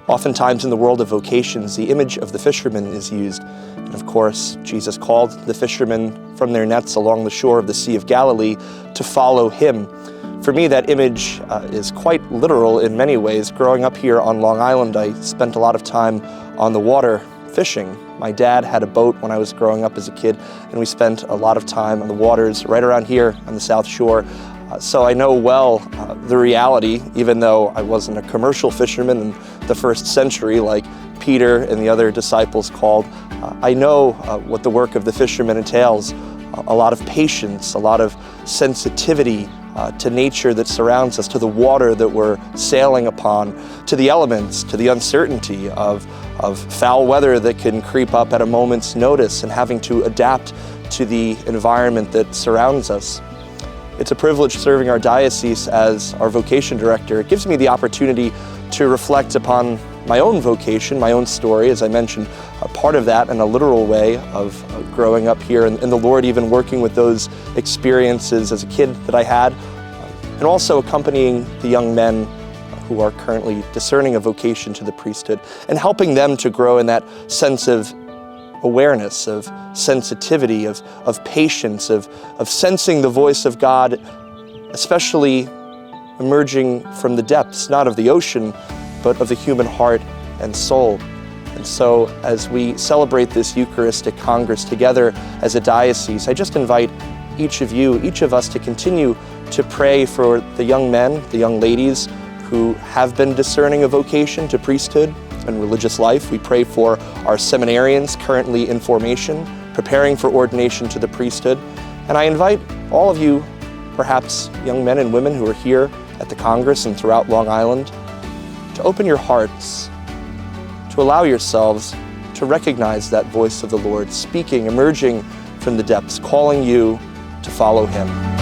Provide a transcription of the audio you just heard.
Oftentimes in the world of vocations, the image of the fisherman is used. And of course, Jesus called the fishermen from their nets along the shore of the Sea of Galilee to follow him. For me, that image is quite literal in many ways. Growing up here on Long Island, I spent a lot of time on the water fishing. My dad had a boat when I was growing up as a kid, and we spent a lot of time on the waters right around here on the South Shore. So I know well the reality, even though I wasn't a commercial fisherman in the first century like Peter and the other disciples called. I know what the work of the fisherman entails. A lot of patience, a lot of sensitivity to nature that surrounds us, to the water that we're sailing upon, to the elements, to the uncertainty of foul weather that can creep up at a moment's notice, and having to adapt to the environment that surrounds us. It's a privilege serving our diocese as our vocation director. It gives me the opportunity to reflect upon my own vocation, my own story, as I mentioned, a part of that in a literal way of growing up here and the Lord even working with those experiences as a kid that I had, and also accompanying the young men who are currently discerning a vocation to the priesthood and helping them to grow in that sense of awareness, of sensitivity, of patience, of sensing the voice of God, especially emerging from the depths, not of the ocean, but of the human heart and soul. And so as we celebrate this Eucharistic Congress together as a diocese, I just invite each of you, each of us, to continue to pray for the young men, the young ladies who have been discerning a vocation to priesthood and religious life. We pray for our seminarians currently in formation, preparing for ordination to the priesthood. And I invite all of you, perhaps young men and women who are here at the Congress and throughout Long Island, to open your hearts, to allow yourselves to recognize that voice of the Lord speaking, emerging from the depths, calling you to follow him.